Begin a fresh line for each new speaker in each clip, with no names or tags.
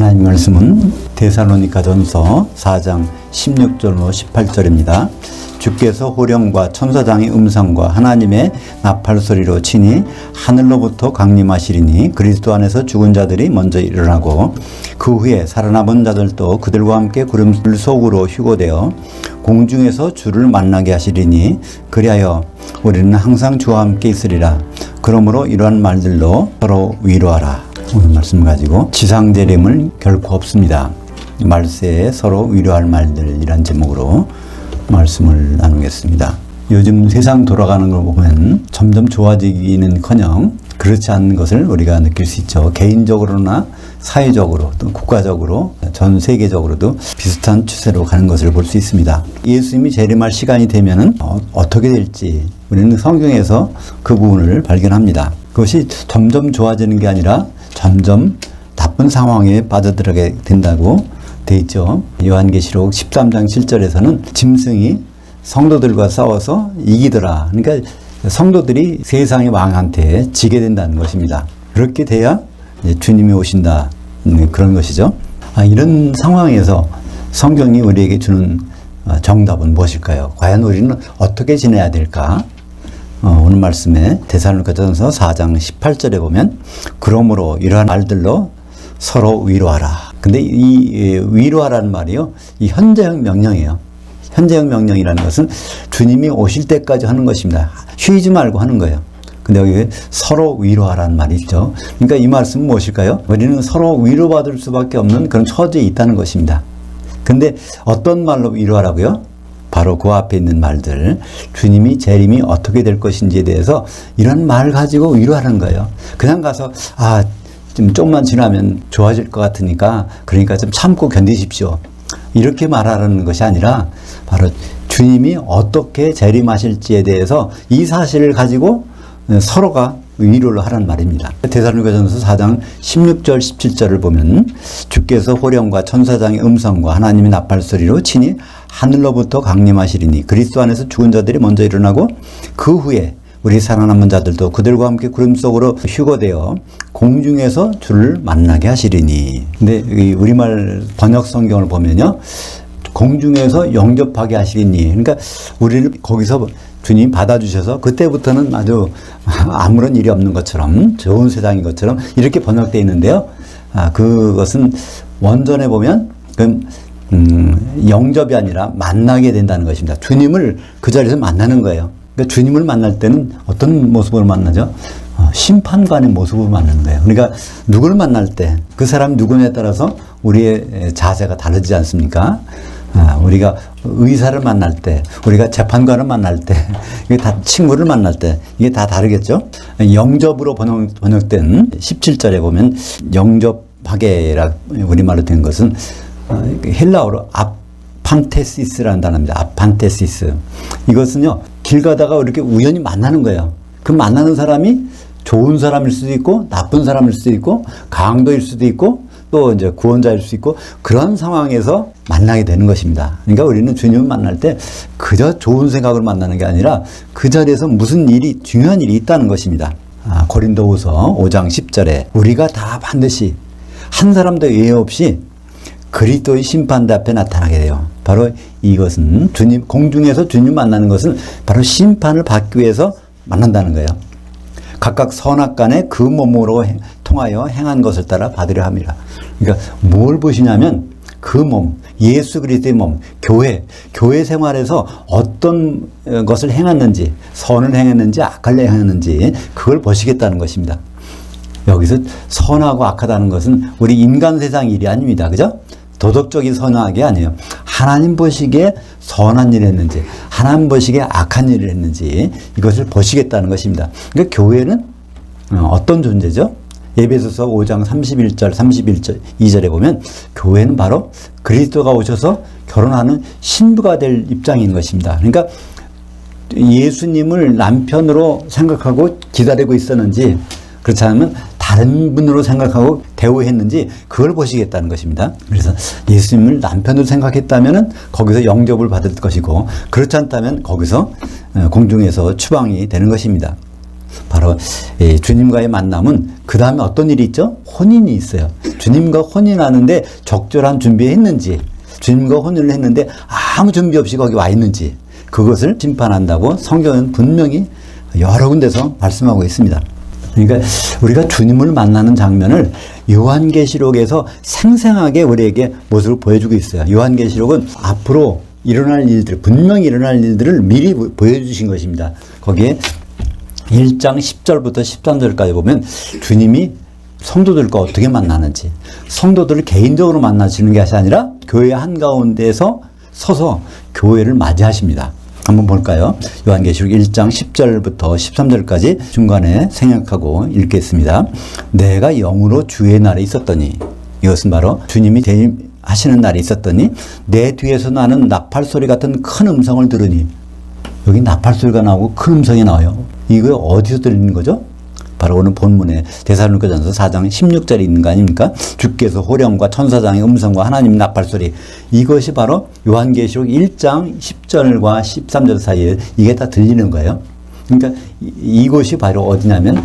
하나님 말씀은 데살로니가전서 4장 16절로 18절입니다. 주께서 호령과 천사장의 음성과 하나님의 나팔소리로 치니 하늘로부터 강림하시리니 그리스도 안에서 죽은 자들이 먼저 일어나고 그 후에 살아남은 자들도 그들과 함께 구름 속으로 휴거되어 공중에서 주를 만나게 하시리니 그리하여 우리는 항상 주와 함께 있으리라. 그러므로 이러한 말들로 서로 위로하라. 오늘 말씀 가지고 지상재림은 결코 없습니다. 말세에 서로 위로할 말들이란 제목으로 말씀을 나누겠습니다. 요즘 세상 돌아가는 걸 보면 점점 좋아지기는커녕 그렇지 않은 것을 우리가 느낄 수 있죠. 개인적으로나 사회적으로 또 국가적으로 전 세계적으로도 비슷한 추세로 가는 것을 볼 수 있습니다. 예수님이 재림할 시간이 되면은 어떻게 될지 우리는 성경에서 그 부분을 발견합니다. 그것이 점점 좋아지는 게 아니라 점점 나쁜 상황에 빠져들게 된다고 돼 있죠. 요한계시록 13장 7절에서는 짐승이 성도들과 싸워서 이기더라. 그러니까 성도들이 세상의 왕한테 지게 된다는 것입니다. 그렇게 돼야 주님이 오신다. 그런 것이죠. 이런 상황에서 성경이 우리에게 주는 정답은 무엇일까요? 과연 우리는 어떻게 지내야 될까? 오늘 말씀에 데살로니가전서 4장 18절에 보면 그러므로 이러한 말들로 서로 위로하라. 근데 이 위로하라는 말이요, 이 현재형 명령이에요. 현재형 명령이라는 것은 주님이 오실 때까지 하는 것입니다. 쉬지 말고 하는 거예요. 근데 여기 서로 위로하라는 말이 있죠. 그러니까 이 말씀은 무엇일까요? 우리는 서로 위로받을 수밖에 없는 그런 처지에 있다는 것입니다. 근데 어떤 말로 위로하라고요? 바로 그 앞에 있는 말들, 주님이 재림이 어떻게 될 것인지에 대해서 이런 말 가지고 위로하는 거예요. 그냥 가서 좀 조금만 지나면 좋아질 것 같으니까 그러니까 좀 참고 견디십시오. 이렇게 말하는 것이 아니라 바로 주님이 어떻게 재림하실지에 대해서 이 사실을 가지고 서로가 위로를 하라는 말입니다. 데살로니가전서 4장 16절 17절을 보면 주께서 호령과 천사장의 음성과 하나님의 나팔소리로 치니 하늘로부터 강림하시리니 그리스도 안에서 죽은 자들이 먼저 일어나고 그 후에 우리 살아남은 자들도 그들과 함께 구름 속으로 휴거되어 공중에서 주를 만나게 하시리니. 근데 우리말 번역 성경을 보면요, 공중에서 영접하게 하시리니. 그러니까 우리를 거기서 주님 받아주셔서 그때부터는 아주 아무런 일이 없는 것처럼 좋은 세상인 것처럼 이렇게 번역되어 있는데요. 그것은 원전에 보면 영접이 아니라 만나게 된다는 것입니다. 주님을 그 자리에서 만나는 거예요. 그러니까 주님을 만날 때는 어떤 모습으로 만나죠? 심판관의 모습으로 만나는 거예요. 그러니까 누구를 만날 때 그 사람이 누구냐에 따라서 우리의 자세가 다르지 않습니까? 우리가 의사를 만날 때, 우리가 재판관을 만날 때, 이게 다 친구를 만날 때, 이게 다 다르겠죠? 영접으로 번역된 17절에 보면 영접하게라 우리말로 된 것은 헬라어로 아판테시스라는 단어입니다. 아판테시스. 이것은요, 길 가다가 이렇게 우연히 만나는 거예요. 그 만나는 사람이 좋은 사람일 수도 있고, 나쁜 사람일 수도 있고, 강도일 수도 있고, 또 이제 구원자일 수 있고, 그런 상황에서 만나게 되는 것입니다. 그러니까 우리는 주님을 만날 때 그저 좋은 생각으로 만나는 게 아니라 그 자리에서 무슨 일이, 중요한 일이 있다는 것입니다. 고린도후서 5장 10절에 우리가 다 반드시 한 사람도 예외 없이 그리스도의 심판대 앞에 나타나게 돼요. 바로 이것은 공중에서 주님 만나는 것은 바로 심판을 받기 위해서 만난다는 거예요. 각각 선악간에 그 몸으로 통하여 행한 것을 따라 받으려 합니다. 그러니까 뭘 보시냐면 그 몸, 예수 그리스도의 몸, 교회 생활에서 어떤 것을 행했는지, 선을 행했는지 악을 행했는지 그걸 보시겠다는 것입니다. 여기서 선하고 악하다는 것은 우리 인간 세상 일이 아닙니다. 그죠? 도덕적인 선악이 아니에요. 하나님 보시기에 선한 일을 했는지, 하나님 보시기에 악한 일을 했는지 이것을 보시겠다는 것입니다. 그러니까 교회는 어떤 존재죠? 에베소서 5장 31절, 2절에 보면 교회는 바로 그리스도가 오셔서 결혼하는 신부가 될 입장인 것입니다. 그러니까 예수님을 남편으로 생각하고 기다리고 있었는지, 그렇지 않으면 다른 분으로 생각하고 대우했는지 그걸 보시겠다는 것입니다. 그래서 예수님을 남편으로 생각했다면 거기서 영접을 받을 것이고, 그렇지 않다면 거기서 공중에서 추방이 되는 것입니다. 바로 주님과의 만남은 그 다음에 어떤 일이 있죠? 혼인이 있어요. 주님과 혼인하는데 적절한 준비했는지, 주님과 혼인을 했는데 아무 준비 없이 거기 와 있는지, 그것을 심판한다고 성경은 분명히 여러 군데서 말씀하고 있습니다. 그러니까 우리가 주님을 만나는 장면을 요한계시록에서 생생하게 우리에게 모습을 보여주고 있어요. 요한계시록은 앞으로 일어날 일들, 분명히 일어날 일들을 미리 보여주신 것입니다. 거기에 1장 10절부터 13절까지 보면 주님이 성도들과 어떻게 만나는지, 성도들을 개인적으로 만나시는 것이 아니라 교회 한가운데에서 서서 교회를 맞이하십니다. 한번 볼까요? 요한계시록 1장 10절부터 13절까지 중간에 생략하고 읽겠습니다. 내가 영으로 주의 날에 있었더니, 이것은 바로 주님이 하시는 날이 있었더니 내 뒤에서 나는 나팔 소리 같은 큰 음성을 들으니, 여기 나팔 소리가 나오고 큰 음성이 나와요. 이거 어디서 들리는 거죠? 바로 오늘 본문에 데살로니가전서 4장 16절에 있는 거 아닙니까? 주께서 호령과 천사장의 음성과 하나님 나팔 소리, 이것이 바로 요한계시록 1장 10절과 13절 사이에 이게 다 들리는 거예요. 그러니까 이곳이 바로 어디냐면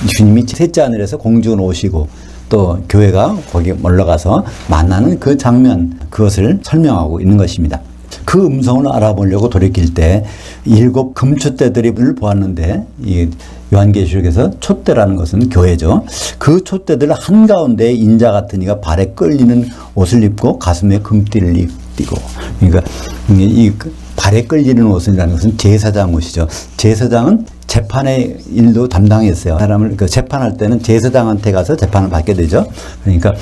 주님이 셋째 하늘에서 공중으로 오시고 또 교회가 거기 올라가서 만나는 그 장면, 그것을 설명하고 있는 것입니다. 그 음성을 알아보려고 돌이킬 때 7 금촛대들을 보았는데, 이 요한계시록에서 촛대라는 것은 교회죠. 그 촛대들 한가운데 인자 같은 이가 발에 끌리는 옷을 입고 가슴에 금띠를 띠고, 그러니까 이 발에 끌리는 옷이라는 것은 제사장 옷이죠. 제사장은 재판의 일도 담당했어요. 사람을 재판할 때는 제사장한테 가서 재판을 받게 되죠. 그러니까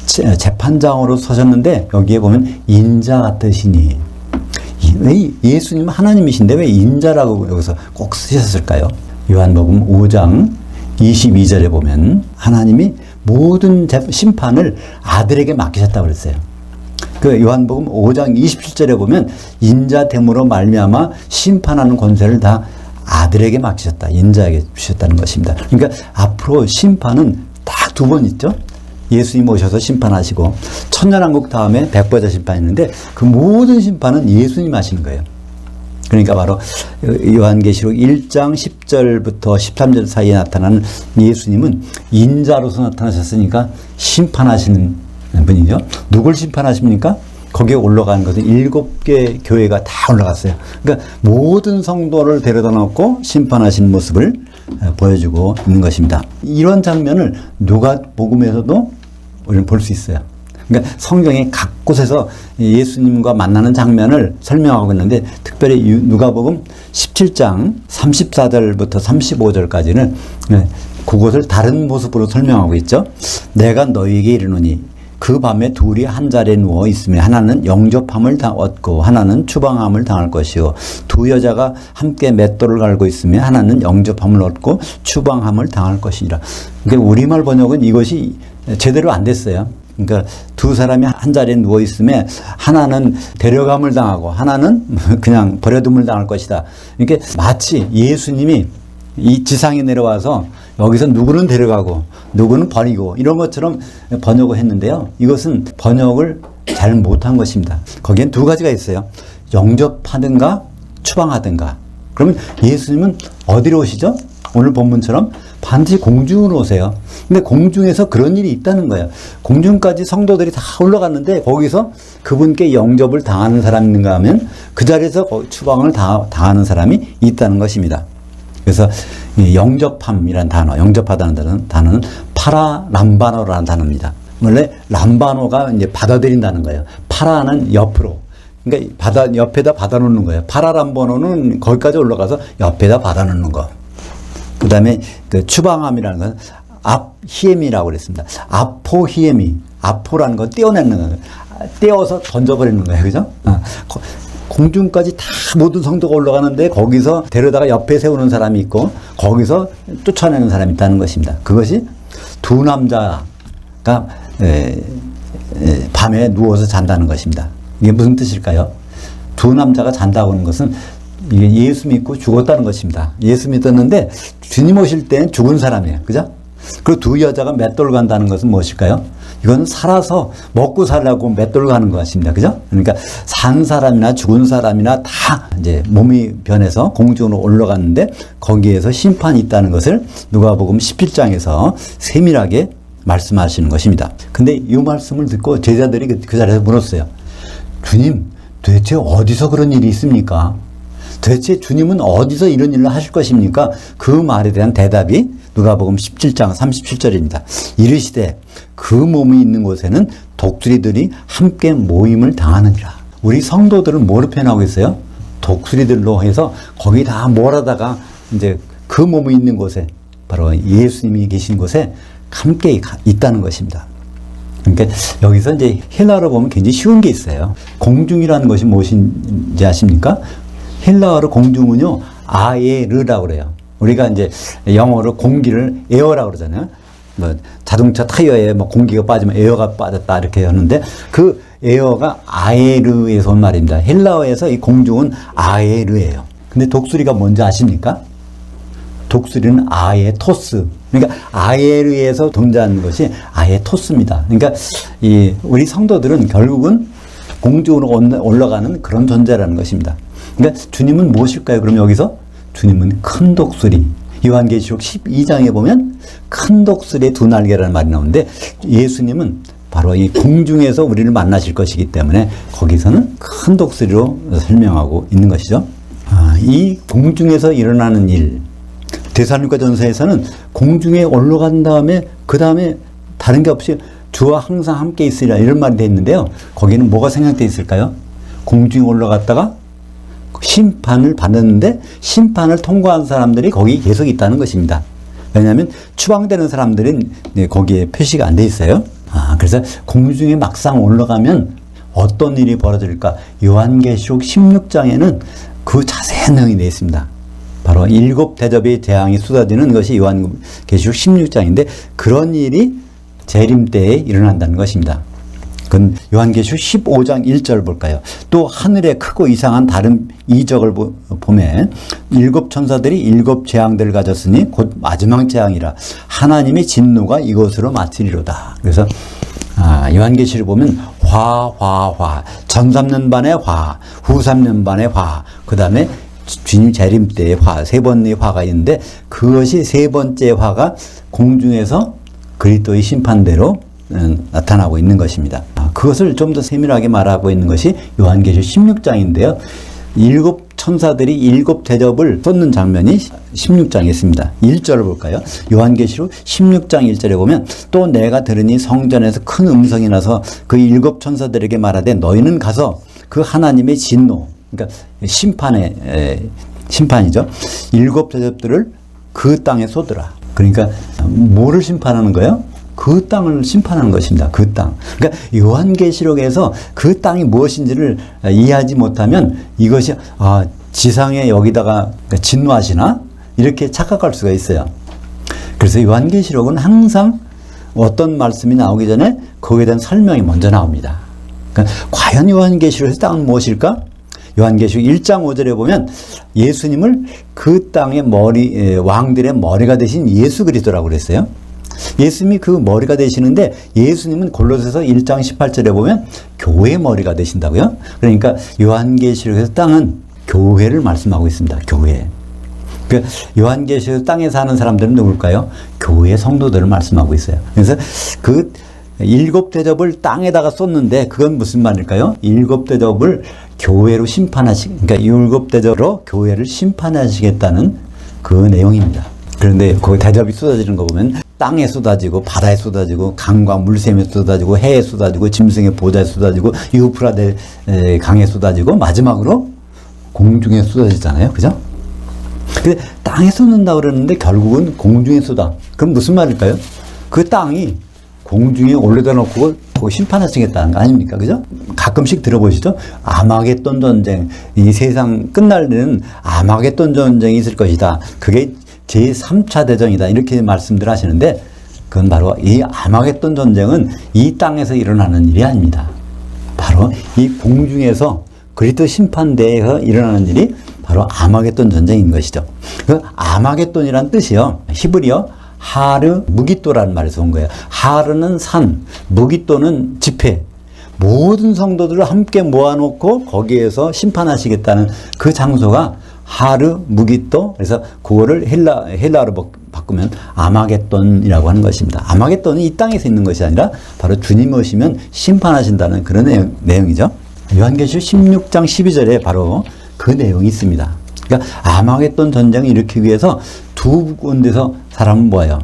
재판장으로 서셨는데 여기에 보면 인자 같으시니, 왜 예수님은 하나님이신데 왜 인자라고 여기서 꼭 쓰셨을까요? 요한복음 5장 22절에 보면 하나님이 모든 심판을 아들에게 맡기셨다고 그랬어요. 그 요한복음 5장 27절에 보면 인자됨으로 말미암아 심판하는 권세를 다 아들에게 맡기셨다, 인자에게 주셨다는 것입니다. 그러니까 앞으로 심판은 딱 2번 있죠. 예수님 오셔서 심판하시고 천년왕국 다음에 백보자 심판이 있는데 그 모든 심판은 예수님 하시는 거예요. 그러니까 바로 요한계시록 1장 10절부터 13절 사이에 나타나는 예수님은 인자로서 나타나셨으니까 심판하시는 분이죠. 누굴 심판하십니까? 거기에 올라가는 것은 7개 교회가 다 올라갔어요. 그러니까 모든 성도를 데려다 놓고 심판하시는 모습을 보여주고 있는 것입니다. 이런 장면을 누가복음에서도 우리는 볼 수 있어요. 그러니까 성경의 각 곳에서 예수님과 만나는 장면을 설명하고 있는데, 특별히 누가복음 17장 34절부터 35절까지는 그곳을 다른 모습으로 설명하고 있죠. 내가 너희에게 이르노니 그 밤에 둘이 한 자리에 누워 있으며 하나는 영접함을 얻고 하나는 추방함을 당할 것이요, 두 여자가 함께 맷돌을 갈고 있으며 하나는 영접함을 얻고 추방함을 당할 것이니라. 그러니까 우리말 번역은 이것이 제대로 안 됐어요. 그러니까 두 사람이 한 자리에 누워 있으며 하나는 데려감을 당하고 하나는 그냥 버려둠을 당할 것이다. 이렇게 마치 예수님이 이 지상에 내려와서 여기서 누구는 데려가고 누구는 버리고 이런 것처럼 번역을 했는데요. 이것은 번역을 잘 못한 것입니다. 거기엔 2가지가 있어요. 영접하든가 추방하든가. 그러면 예수님은 어디로 오시죠? 오늘 본문처럼 반드시 공중으로 오세요. 근데 공중에서 그런 일이 있다는 거예요. 공중까지 성도들이 다 올라갔는데 거기서 그분께 영접을 당하는 사람이 있는가 하면 그 자리에서 추방을 당하는 사람이 있다는 것입니다. 그래서 영접함이라는 단어, 영접하다는 단어는 파라람바노라는 단어입니다. 원래 람바노가 이제 받아들인다는 거예요. 파라는 옆으로. 그러니까 옆에다 받아놓는 거예요. 파라람바노는 거기까지 올라가서 옆에다 받아놓는 거. 그 다음에 그 추방함이라는 건 앞히엠이라고 그랬습니다. 아포히엠이, 아포라는 건 떼어내는 거예요. 떼어서 던져버리는 거예요. 그죠? 공중까지 다 모든 성도가 올라가는데 거기서 데려다가 옆에 세우는 사람이 있고 거기서 쫓아내는 사람이 있다는 것입니다. 그것이 두 남자가 밤에 누워서 잔다는 것입니다. 이게 무슨 뜻일까요? 두 남자가 잔다고 하는 것은 이게 예수 믿고 죽었다는 것입니다. 예수 믿었는데 주님 오실 때는 죽은 사람이에요. 그죠? 그리고 두 여자가 맷돌 간다는 것은 무엇일까요? 이건 살아서 먹고 살려고 맷돌로 가는 것 같습니다. 그죠? 그러니까 산 사람이나 죽은 사람이나 다 이제 몸이 변해서 공중으로 올라갔는데 거기에서 심판이 있다는 것을 누가복음 17장에서 세밀하게 말씀하시는 것입니다. 근데 이 말씀을 듣고 제자들이 그 자리에서 물었어요. 주님, 도대체 어디서 그런 일이 있습니까? 도대체 주님은 어디서 이런 일을 하실 것입니까? 그 말에 대한 대답이 누가복음 17장 37절입니다. 이르시되 그 몸이 있는 곳에는 독수리들이 함께 모임을 당하느니라. 우리 성도들은 뭐로 표현하고 있어요? 독수리들로 해서 거기 다 몰아다가 이제 그 몸이 있는 곳에 바로 예수님이 계신 곳에 함께 있다는 것입니다. 그러니까 여기서 이제 헬라어로 보면 굉장히 쉬운 게 있어요. 공중이라는 것이 무엇인지 아십니까? 헬라어로 공중은요, 아에르라고 그래요. 우리가 이제 영어로 공기를 에어라고 그러잖아요. 뭐 자동차 타이어에 뭐 공기가 빠지면 에어가 빠졌다 이렇게 하는데 그 에어가 아에르에서 온 말입니다. 헬라어에서 이 공중은 아에르예요. 근데 독수리가 뭔지 아십니까? 독수리는 아에토스. 그러니까 아에르에서 존재하는 것이 아에토스입니다. 그러니까 우리 성도들은 결국은 공중으로 올라가는 그런 존재라는 것입니다. 그러니까 주님은 무엇일까요? 그럼 여기서 주님은 큰 독수리. 요한계시록 12장에 보면 큰 독수리의 두 날개라는 말이 나오는데 예수님은 바로 이 공중에서 우리를 만나실 것이기 때문에 거기서는 큰 독수리로 설명하고 있는 것이죠. 이 공중에서 일어나는 일, 데살로니가전서에서는 공중에 올라간 다음에 그 다음에 다른 게 없이 주와 항상 함께 있으리라 이런 말이 되어 있는데요. 거기는 뭐가 생략되어 있을까요? 공중에 올라갔다가 심판을 받았는데 심판을 통과한 사람들이 거기 계속 있다는 것입니다. 왜냐하면 추방되는 사람들은 거기에 표시가 안 돼 있어요. 그래서 공중에 막상 올라가면 어떤 일이 벌어질까? 요한계시록 16장에는 그 자세한 내용이 되어 있습니다. 바로 7 대접의 재앙이 쏟아지는 것이 요한계시록 16장인데 그런 일이 재림 때에 일어난다는 것입니다. 그건 요한계시록 15장 1절 볼까요? 또 하늘에 크고 이상한 다른 이적을 보매 7 천사들이 7 재앙들을 가졌으니 곧 마지막 재앙이라 하나님의 진노가 이것으로 마치리로다. 그래서 요한계시를 보면 화, 전 3년 반의 화, 후 3년 반의 화, 그 다음에 주님 재림 때의 화, 세 번의 화가 있는데 그것이 세 번째 화가 공중에서 그리스도의 심판대로 나타나고 있는 것입니다. 그것을 좀 더 세밀하게 말하고 있는 것이 요한계시록 16장인데요. 7 천사들이 7 대접을 쏟는 장면이 16장에 있습니다. 1절을 볼까요? 요한계시록 16장 1절에 보면 또 내가 들으니 성전에서 큰 음성이 나서 그 7 천사들에게 말하되 너희는 가서 그 하나님의 진노, 그러니까 심판이죠. 7 대접들을 그 땅에 쏟으라. 그러니까 뭐를 심판하는 거예요? 그 땅을 심판하는 것입니다. 그 땅. 그러니까 요한계시록에서 그 땅이 무엇인지를 이해하지 못하면 이것이 지상에 여기다가 진노하시나? 이렇게 착각할 수가 있어요. 그래서 요한계시록은 항상 어떤 말씀이 나오기 전에 거기에 대한 설명이 먼저 나옵니다. 그러니까 과연 요한계시록에서 땅은 무엇일까? 요한계시록 1장 5절에 보면 예수님을 그 땅의 왕들의 머리가 되신 예수 그리스도라고 그랬어요. 예수님이 그 머리가 되시는데 예수님은 골로새서 1장 18절에 보면 교회의 머리가 되신다고요. 그러니까 요한계시록에서 땅은 교회를 말씀하고 있습니다. 교회. 그러니까 요한계시록 땅에 사는 사람들은 누굴까요? 교회 성도들을 말씀하고 있어요. 그래서 그 7 대접을 땅에다가 쏟는데 그건 무슨 말일까요? 7 대접을 교회로 그러니까 7 대접으로 교회를 심판하시겠다는 그 내용입니다. 그런데 거기 대접이 쏟아지는 거 보면 땅에 쏟아지고 바다에 쏟아지고 강과 물샘에 쏟아지고 해에 쏟아지고 짐승의 보좌에 쏟아지고 유프라데 강에 쏟아지고 마지막으로 공중에 쏟아지잖아요. 그죠? 근데 땅에 쏟는다고 그러는데 결국은 공중에 쏟아. 그럼 무슨 말일까요? 그 땅이 공중에 올려다 놓고 심판하시겠다는 거 아닙니까? 그죠? 가끔씩 들어보시죠? 아마겟돈 전쟁. 이 세상 끝날 때는 아마겟돈 전쟁이 있을 것이다. 그게 제3차 대전이다. 이렇게 말씀들 하시는데 그건 바로 이 아마겟돈 전쟁은 이 땅에서 일어나는 일이 아닙니다. 바로 이 공중에서 그리스도 심판대에서 일어나는 일이 바로 아마겟돈 전쟁인 것이죠. 그 아마겟돈이란 뜻이요. 히브리어 하르 무기또라는 말에서 온 거예요. 하르는 산, 무기또는 집회. 모든 성도들을 함께 모아놓고 거기에서 심판하시겠다는 그 장소가 하르 무기또. 그래서 그거를 헬라어로 바꾸면 아마겟돈이라고 하는 것입니다. 아마겟돈은 이 땅에서 있는 것이 아니라 바로 주님 오시면 심판하신다는 그런 내용이죠. 요한계시록 16장 12절에 바로 그 내용이 있습니다. 그러니까 아마겟돈 전쟁을 일으키기 위해서 두 군데서 사람을 모아요.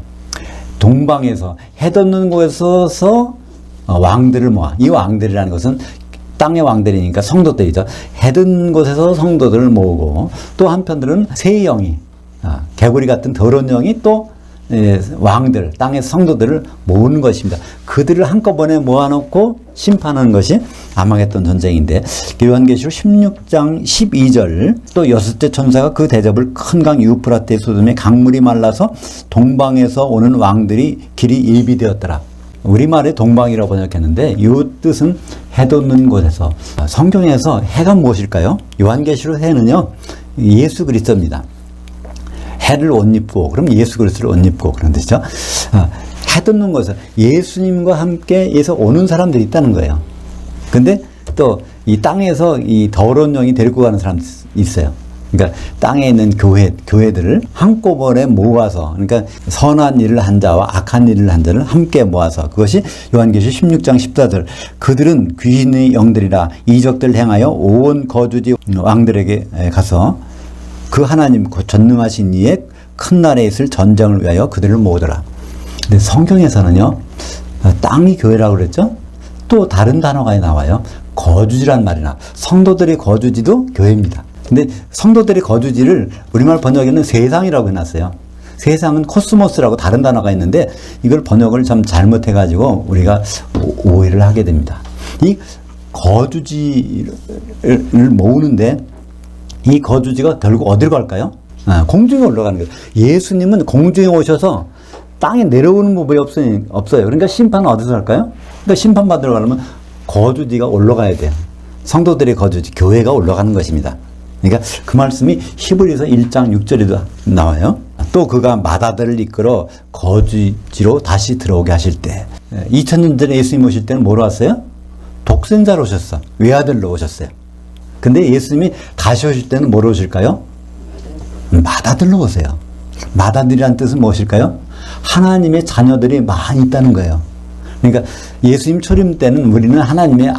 동방에서 해 돋는 곳에서 왕들을 모아. 이 왕들이라는 것은 땅의 왕들이니까 성도들이죠. 해 든 곳에서 성도들을 모으고, 또 한편들은 새 영이, 개구리 같은 더러운 영이 또 왕들, 땅의 성도들을 모으는 것입니다. 그들을 한꺼번에 모아놓고 심판하는 것이 아마겟돈 전쟁인데, 요한계시록 16장 12절, 또 여섯째 천사가 그 대접을 큰 강 유프라테 쏟음에 강물이 말라서 동방에서 오는 왕들이 길이 예비되었더라. 우리말에 동방이라고 번역했는데 이 뜻은 해 돋는 곳에서. 성경에서 해가 무엇일까요? 요한계시록 해는요, 예수 그리스도입니다. 해를 옷 입고, 그럼 예수 그리스도를 옷 입고 그런 뜻이죠. 해 돋는 곳에서 예수님과 함께에서 오는 사람들이 있다는 거예요. 근데 또 이 땅에서 이 더러운 영이 데리고 가는 사람들이 있어요. 그러니까 땅에 있는 교회들을 한꺼번에 모아서, 그러니까 선한 일을 한 자와 악한 일을 한 자를 함께 모아서, 그것이 요한계시록 16장 14절. 그들은 귀신의 영들이라 이적들 행하여 온 거주지 왕들에게 가서 그 하나님 곧 전능하신 이의 큰 날에 있을 전쟁을 위하여 그들을 모으더라. 근데 성경에서는요, 땅이 교회라고 그랬죠? 또 다른 단어가 나와요. 거주지란 말이 나와요. 성도들의 거주지도 교회입니다. 근데 성도들의 거주지를 우리말 번역에는 세상이라고 해놨어요. 세상은 코스모스라고 다른 단어가 있는데 이걸 번역을 참 잘못해가지고 우리가 오해를 하게 됩니다. 이 거주지를 모으는데 이 거주지가 결국 어디로 갈까요? 공중에 올라가는 거예요. 예수님은 공중에 오셔서 땅에 내려오는 법이 없어요. 그러니까 심판은 어디서 할까요? 그러니까 심판받으러 가려면 거주지가 올라가야 돼요. 성도들의 거주지, 교회가 올라가는 것입니다. 그러니까 그 말씀이 히브리서 1장 6절에도 나와요. 또 그가 마다들을 이끌어 거주지로 다시 들어오게 하실 때, 2000년 전에 예수님 오실 때는 뭐로 왔어요? 독생자로 오셨어. 외아들로 오셨어요. 근데 예수님이 다시 오실 때는 뭐로 오실까요? 맏아들로 오세요. 맏아들이라는 뜻은 무엇일까요? 하나님의 자녀들이 많이 있다는 거예요. 그러니까 예수님 초림 때는 우리는 하나님의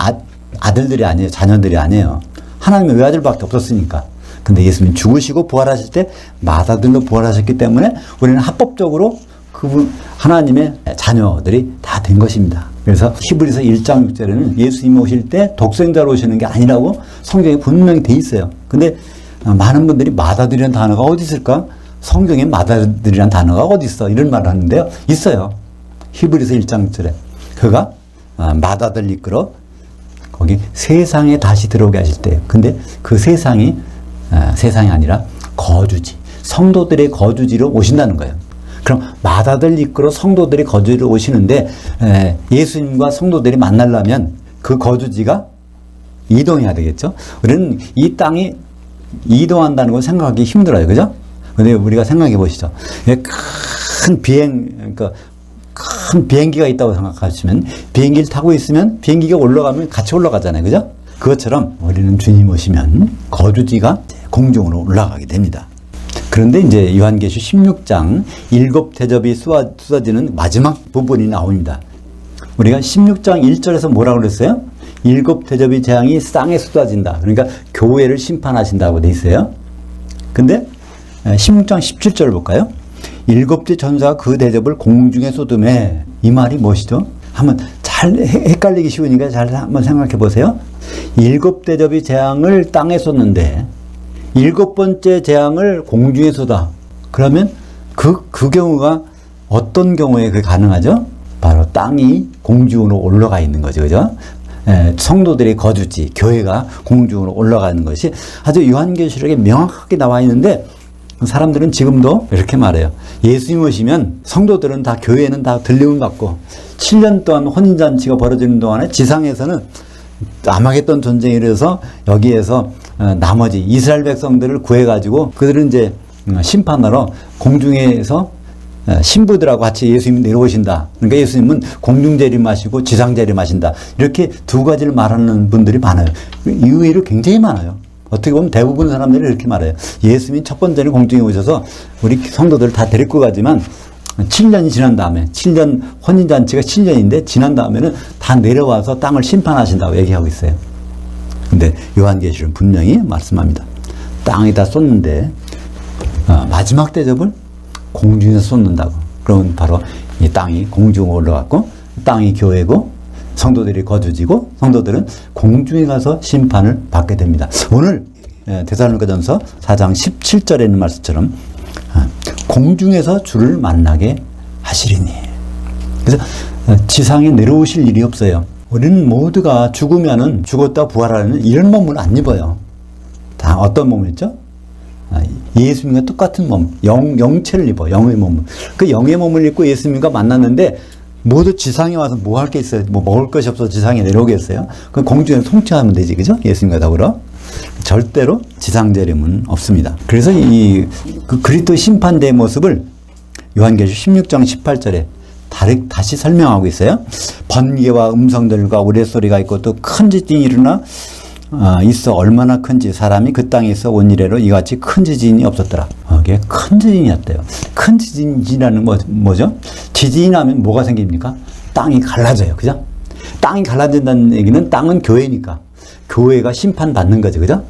아들들이 아니에요. 자녀들이 아니에요. 하나님의 외아들밖에 없었으니까. 근데 예수님 죽으시고 부활하실 때 맏아들로 부활하셨기 때문에 우리는 합법적으로 그분 하나님의 자녀들이 다 된 것입니다. 그래서 히브리서 1장 6절에는 예수님이 오실 때 독생자로 오시는 게 아니라고 성경에 분명히 돼 있어요. 근데 많은 분들이 맏아들이라는 단어가 어디 있을까? 성경에 맏아들이라는 단어가 어디 있어? 이런 말을 하는데요. 있어요. 히브리서 1장 6절에 그가 맏아들 이끌어 거기 세상에 다시 들어오게 하실 때예요. 근데 그 세상이 아니라 거주지, 성도들의 거주지로 오신다는 거예요. 그럼 맏아들 이끌어 성도들이 거주지로 오시는데 예수님과 성도들이 만나려면 그 거주지가 이동해야 되겠죠. 우리는 이 땅이 이동한다는 걸 생각하기 힘들어요. 그죠? 근데 우리가 생각해 보시죠. 큰 비행기가 있다고 생각하시면 비행기를 타고 있으면 비행기가 올라가면 같이 올라가잖아요. 그죠? 그것처럼 우리는 주님 오시면 거주지가 공중으로 올라가게 됩니다. 그런데 이제 요한계시록 16장 7 대접이 쏟아지는 마지막 부분이 나옵니다. 우리가 16장 1절에서 뭐라고 그랬어요? 7 대접의 재앙이 땅에 쏟아진다. 그러니까 교회를 심판하신다고 돼 있어요. 근데 16장 17절 볼까요? 7째 전사가 그 대접을 공중에 쏟음에, 이 말이 무엇이죠? 한번 잘 헷갈리기 쉬우니까 잘 한번 생각해 보세요. 7 대접의 재앙을 땅에 쏟는데 7번째 재앙을 공중에 쏟아. 그러면 그 경우가 어떤 경우에 그게 가능하죠? 바로 땅이 공중으로 올라가 있는 거죠. 그죠? 성도들의 거주지, 교회가 공중으로 올라가는 것이 아주 요한계시록에 명확하게 나와 있는데 사람들은 지금도 이렇게 말해요. 예수님 오시면 성도들은 다 교회는 다 들림을 받고 7년 동안 혼인잔치가 벌어지는 동안에 지상에서는 아마겟돈 전쟁이 일어서 여기에서 나머지 이스라엘 백성들을 구해가지고 그들은 이제 심판하러 공중에서 신부들하고 같이 예수님이 내려오신다. 그러니까 예수님은 공중 재림하시고 지상 재림하신다. 이렇게 두 가지를 말하는 분들이 많아요. 의외로 굉장히 많아요. 어떻게 보면 대부분 사람들이 이렇게 말해요. 예수님이 첫 번째는 공중에 오셔서 우리 성도들을 다 데리고 가지만 7년이 지난 다음에 7년 혼인잔치가 7년인데 지난 다음에는 다 내려와서 땅을 심판하신다고 얘기하고 있어요. 근데 요한계시록은 분명히 말씀합니다. 땅에다 쏟는데 마지막 대접을 공중에서 쏟는다고. 그러면 바로 이 땅이 공중으로 올라갔고 땅이 교회고 성도들이 거주지고 성도들은 공중에 가서 심판을 받게 됩니다. 오늘 데살로니가전서 4장 17절에 있는 말씀처럼 공중에서 주를 만나게 하시리니. 그래서 지상에 내려오실 일이 없어요. 우리는 모두가 죽으면은 죽었다 부활하는 이런 몸을 안 입어요. 다 어떤 몸을 입죠? 예수님과 똑같은 몸, 영체를 입어, 영의 몸을. 그 영의 몸을 입고 예수님과 만났는데 모두 지상에 와서 뭐 할 게 있어요? 뭐 먹을 것이 없어서 지상에 내려오겠어요? 그 공중에서 통치하면 되지, 그죠? 예수님과 더불어. 절대로 지상재림은 없습니다. 그래서 그 그리스도 심판대의 모습을 요한계시록 16장 18절에 다시 설명하고 있어요. 번개와 음성들과 우레소리가 있고 또 큰 지진이 일어나 있어 얼마나 큰지 사람이 그 땅에 있어 온 이래로 이같이 큰 지진이 없었더라. 이게 큰 지진이었대요. 큰 지진이라는 뭐죠? 지진이 나면 뭐가 생깁니까? 땅이 갈라져요. 그죠? 땅이 갈라진다는 얘기는 땅은 교회니까 교회가 심판받는 거죠. 그죠?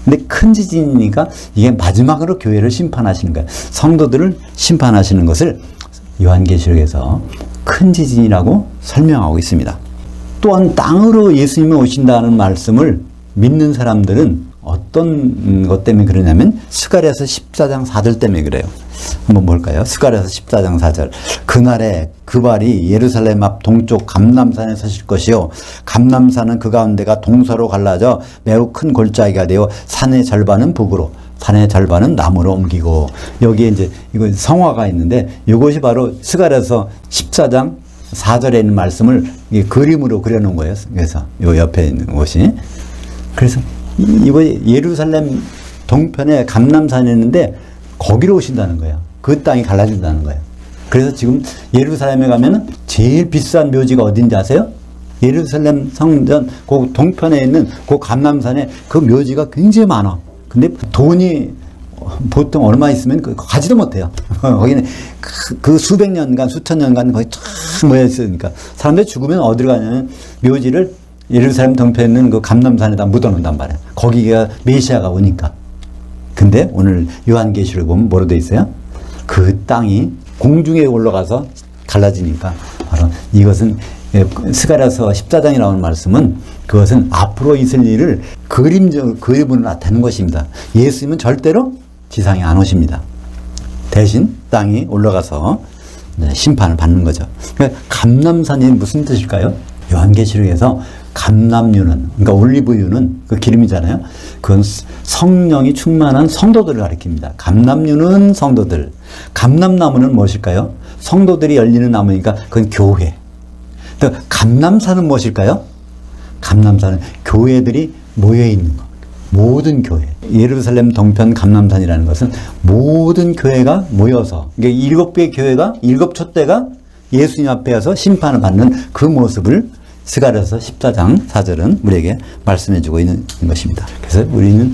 근데 큰 지진이니까 이게 마지막으로 교회를 심판하시는 거예요. 성도들을 심판하시는 것을 요한계시록에서 큰 지진이라고 설명하고 있습니다. 또한 땅으로 예수님이 오신다는 말씀을 믿는 사람들은 어떤 것 때문에 그러냐면 스가랴서 14장 4절 때문에 그래요. 한번 볼까요? 스가랴서 14장 4절. 그날에 그 발이 예루살렘 앞 동쪽 감람산에 서실 것이요 감람산은 그 가운데가 동서로 갈라져 매우 큰 골짜기가 되어 산의 절반은 북으로 산의 절반은 남으로 옮기고. 여기에 이제 이거 성화가 있는데 이것이 바로 스가랴서 14장 4절에 있는 말씀을 그림으로 그려놓은 거예요. 그래서 요 옆에 있는 곳이. 그래서 이거 예루살렘 동편에 감람산이 있는데 거기로 오신다는 거예요. 그 땅이 갈라진다는 거예요. 그래서 지금 예루살렘에 가면은 제일 비싼 묘지가 어딘지 아세요? 예루살렘 성전 그 동편에 있는 그 감람산에 그 묘지가 굉장히 많아. 근데 돈이 보통 얼마 있으면 가지도 못해요. 거기는 그 수백 년간, 수천 년간 거의 쫙 모여 있으니까. 사람들이 죽으면 어디로 가냐면 묘지를 예루살렘 동편에 있는 그 감람산에다 묻어놓는단 말이에요. 거기가 메시아가 오니까. 근데 오늘 요한계시를 보면 뭐로 돼 있어요? 그 땅이 공중에 올라가서 갈라지니까 바로 이것은 스가랴서 14장에 나오는 말씀은 그것은 앞으로 있을 일을 그림으로 나타내는 것입니다. 예수님은 절대로 지상에 안 오십니다. 대신 땅이 올라가서 심판을 받는 거죠. 그러니까 감람산이 무슨 뜻일까요? 요한계시록에서 감람유는, 그러니까 올리브유는 그 기름이잖아요. 그건 성령이 충만한 성도들을 가리킵니다. 감람유는 성도들. 감람나무는 무엇일까요? 성도들이 열리는 나무니까 그건 교회. 또 감람산은 무엇일까요? 감람산은 교회들이 모여 있는 것. 모든 교회. 예루살렘 동편 감람산이라는 것은 모든 교회가 모여서, 그러니까 7개의 교회가, 7촛대가 예수님 앞에 와서 심판을 받는 그 모습을 스가랴서 14장 4절은 우리에게 말씀해주고 있는 것입니다. 그래서 우리는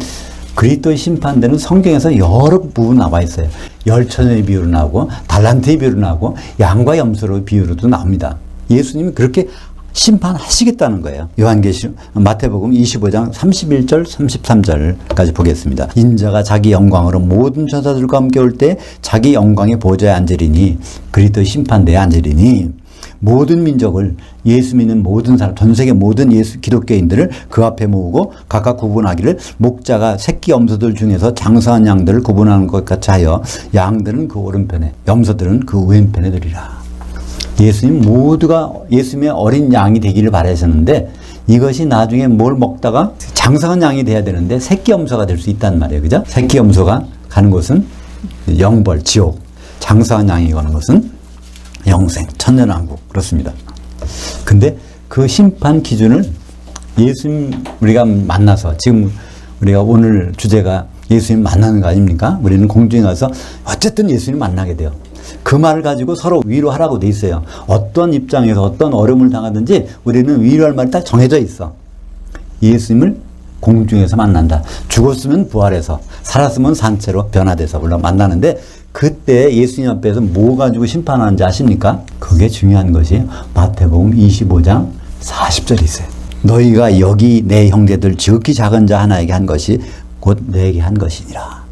그리스도의 심판되는 성경에서 여러 부분 나와 있어요. 열처녀의 비유로 나오고 달란트의 비유로 나오고 양과 염소의 비유로도 나옵니다. 예수님이 그렇게 심판하시겠다는 거예요. 요한계시록 마태복음 25장 31절 33절까지 보겠습니다. 인자가 자기 영광으로 모든 천사들과 함께 올 때 자기 영광의 보좌에 앉으리니 그리스도의 심판대에 앉으리니 모든 민족을 예수 믿는 모든 사람, 전 세계 모든 기독교인들을 그 앞에 모으고 각각 구분하기를 목자가 새끼 염소들 중에서 장성한 양들을 구분하는 것 같이 하여 양들은 그 오른편에 염소들은 그 왼편에 두리라. 예수님 모두가 예수님의 어린 양이 되기를 바라셨는데 이것이 나중에 뭘 먹다가 장성한 양이 돼야 되는데 새끼 염소가 될 수 있단 말이에요. 그죠? 새끼 염소가 가는 곳은 영벌, 지옥. 장성한 양이 가는 곳은 영생, 천년왕국. 그렇습니다. 근데 그 심판 기준을 예수님 우리가 만나서, 지금 우리가 오늘 주제가 예수님 만나는 거 아닙니까? 우리는 공중에 가서 어쨌든 예수님 만나게 돼요. 그 말을 가지고 서로 위로하라고 돼 있어요. 어떤 입장에서 어떤 어려움을 당하든지 우리는 위로할 말이 딱 정해져 있어. 예수님을 공중에서 만난다. 죽었으면 부활해서, 살았으면 산채로 변화돼서 물론 만나는데, 그때 예수님 앞에서 뭐 가지고 심판하는지 아십니까? 그게 중요한 것이 마태복음 25장 40절에 있어요. 너희가 여기 내 형제들 지극히 작은 자 하나에게 한 것이 곧 내게 한 것이니라.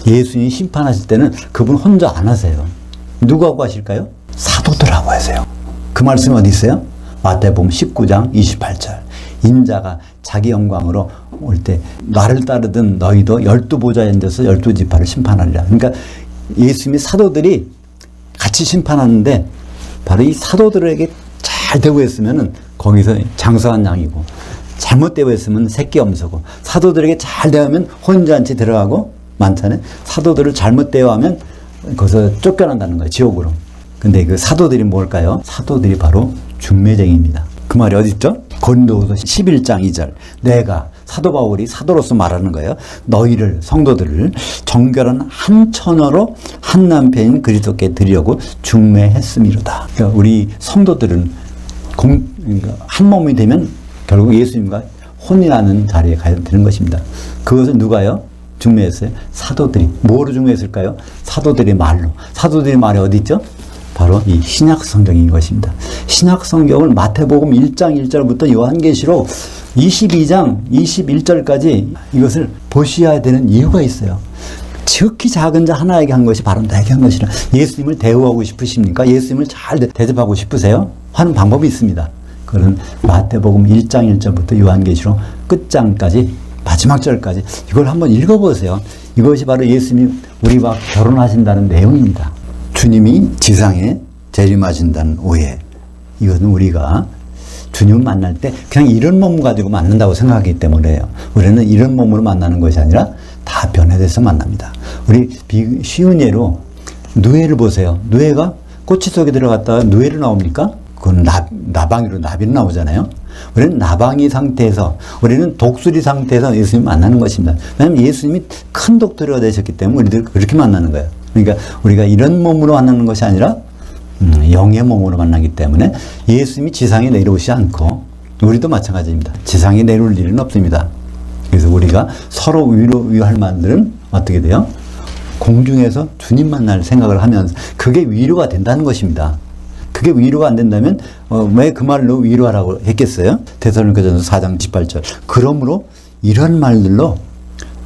예수님이 심판하실 때는 그분 혼자 안 하세요. 누구하고 하실까요? 사도들하고 하세요. 그 말씀이 어디 있어요? 마태복음 19장 28절. 인자가 자기 영광으로 올 때 나를 따르던 너희도 12보좌에 앉아서 12지파를 심판하리라. 그러니까 예수님이 사도들이 같이 심판하는데 바로 이 사도들에게 잘 대우했으면은 거기서 장성한 양이고, 잘못 대우했으면 새끼 염소고, 사도들에게 잘 대하면 혼잔치 들어가고 많잖아요. 사도들을 잘못 대우하면 거기서 쫓겨난다는 거예요. 지옥으로. 근데 그 사도들이 뭘까요? 사도들이 바로 중매쟁이입니다. 그 말이 어디 있죠? 고린도후서 11장 2절. 내가 사도 바울이 사도로서 말하는 거예요. 너희를 성도들을 정결한 한 처녀로 한 남편인 그리스도께 드리려고 중매했음이로다. 그러니까 우리 성도들은 그러니까 한 몸이 되면 결국 예수님과 혼인하는 자리에 가야 되는 것입니다. 그것은 누가요? 중매했어요? 사도들이. 뭐로 중매했을까요? 사도들의 말로. 사도들의 말이 어디 있죠? 바로 이 신약 성경인 것입니다. 신약 성경을 마태복음 1장 1절부터 요한계시록 22장 21절까지 이것을 보셔야 되는 이유가 있어요. 지극히 작은 자 하나에게 한 것이 바로 내게 한 것이라. 예수님을 대우하고 싶으십니까? 예수님을 잘 대접하고 싶으세요? 하는 방법이 있습니다. 그건 마태복음 1장 1절부터 요한계시록 끝장까지 마지막 절까지 이걸 한번 읽어보세요. 이것이 바로 예수님이 우리와 결혼하신다는 내용입니다. 주님이 지상에 재림하신다는 오해. 이것은 우리가 주님을 만날 때 그냥 이런 몸 가지고 만난다고 생각하기 때문에요. 우리는 이런 몸으로 만나는 것이 아니라 다 변화돼서 만납니다. 우리 쉬운 예로 누에를 보세요. 누에가 꼬치 속에 들어갔다가 누에로 나옵니까? 그건 나방이로 나비로 나오잖아요. 우리는 나방이 상태에서, 우리는 독수리 상태에서 예수님 만나는 것입니다. 왜냐하면 예수님이 큰 독수리가 되셨기 때문에 우리들 그렇게 만나는 거예요. 그러니까 우리가 이런 몸으로 만나는 것이 아니라 영의 몸으로 만나기 때문에 예수님이 지상에 내려오지 않고, 우리도 마찬가지입니다. 지상에 내려올 일은 없습니다. 그래서 우리가 서로 위로할 만들은 어떻게 돼요? 공중에서 주님 만날 생각을 하면서 그게 위로가 된다는 것입니다. 그게 위로가 안 된다면 왜 그 말로 위로하라고 했겠어요? 데살로니가전서 4장 18절. 그러므로 이런 말들로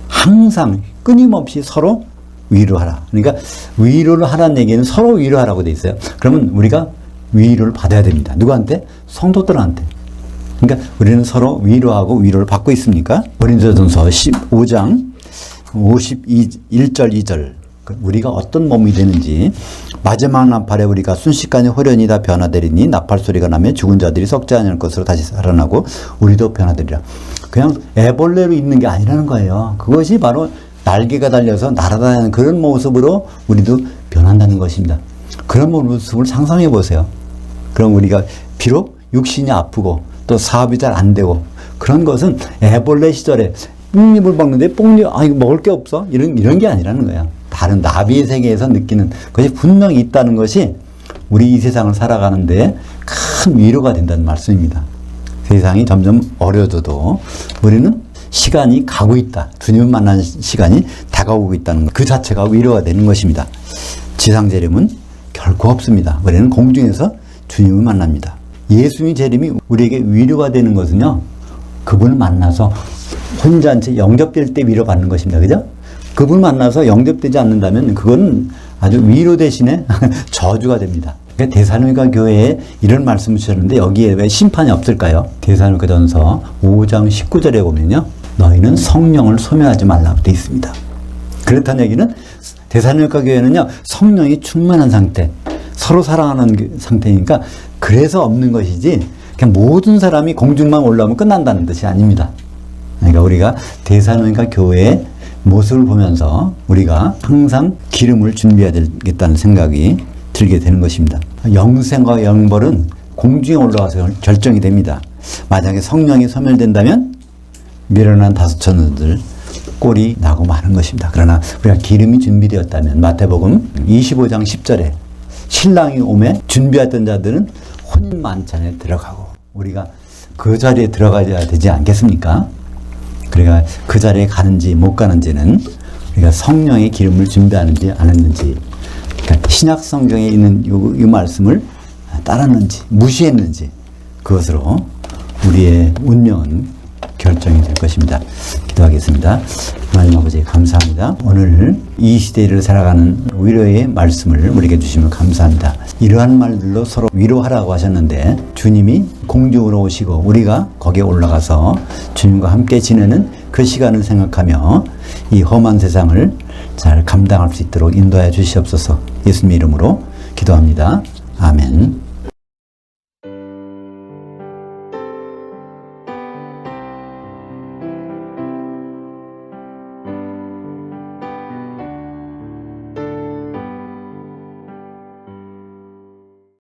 항상 끊임없이 서로 위로하라. 그러니까 위로를 하라는 얘기는 서로 위로하라고 돼 있어요. 그러면 우리가 위로를 받아야 됩니다. 누구한테? 성도들한테. 그러니까 우리는 서로 위로하고 위로를 받고 있습니까? 고린도전서 15장 51절 2절. 우리가 어떤 몸이 되는지, 마지막 나팔에 우리가 순식간에 호련히 다 변화되리니 나팔 소리가 나면 죽은 자들이 썩지 않을 것으로 다시 살아나고 우리도 변화되리라. 그냥 애벌레로 있는 게 아니라는 거예요. 그것이 바로 날개가 달려서 날아다니는 그런 모습으로 우리도 변한다는 것입니다. 그런 모습을 상상해 보세요. 그럼 우리가 비록 육신이 아프고 또 사업이 잘 안 되고 그런 것은 애벌레 시절에 뽕잎을 먹는데 뽕잎, 이거 먹을 게 없어? 이런 게 아니라는 거야. 다른 나비의 세계에서 느끼는 것이 분명히 있다는 것이 우리 이 세상을 살아가는데 큰 위로가 된다는 말씀입니다. 세상이 점점 어려져도 우리는 시간이 가고 있다. 주님을 만나는 시간이 다가오고 있다는 것. 그 자체가 위로가 되는 것입니다. 지상 재림은 결코 없습니다. 우리는 공중에서 주님을 만납니다. 예수님의 재림이 우리에게 위로가 되는 것은요, 그분을 만나서 혼자한테 영접될 때 위로받는 것입니다. 그죠? 그분을 만나서 영접되지 않는다면 그건 아주 위로 대신에 저주가 됩니다. 그러니까 데살로니가 교회에 이런 말씀을 주셨는데 여기에 왜 심판이 없을까요? 데살로니가전서 5장 19절에 보면요, 너희는 성령을 소멸하지 말라고 되어 있습니다. 그렇다는 얘기는 데살로니가 교회는요, 성령이 충만한 상태, 서로 사랑하는 상태니까 그래서 없는 것이지 그냥 모든 사람이 공중만 올라오면 끝난다는 뜻이 아닙니다. 그러니까 우리가 데살로니가 교회의 모습을 보면서 우리가 항상 기름을 준비해야 되겠다는 생각이 들게 되는 것입니다. 영생과 영벌은 공중에 올라가서 결정이 됩니다. 만약에 성령이 소멸된다면 미련한 다섯천들 꼴이 나고 마는 것입니다. 그러나 우리가 기름이 준비되었다면 마태복음 25장 10절에 신랑이 오매 준비했던 자들은 혼인 만찬에 들어가고 우리가 그 자리에 들어가야 되지 않겠습니까? 그러니까 그 자리에 가는지 못 가는지는 우리가 성령의 기름을 준비하는지 안 했는지, 그러니까 신약 성경에 있는 이 말씀을 따랐는지 무시했는지, 그것으로 우리의 운명은 결정이 될 것입니다. 기도하겠습니다. 하나님 아버지 감사합니다. 오늘 이 시대를 살아가는 위로의 말씀을 우리에게 주시면 감사합니다. 이러한 말들로 서로 위로하라고 하셨는데 주님이 공중으로 오시고 우리가 거기에 올라가서 주님과 함께 지내는 그 시간을 생각하며 이 험한 세상을 잘 감당할 수 있도록 인도하여 주시옵소서. 예수님 이름으로 기도합니다. 아멘.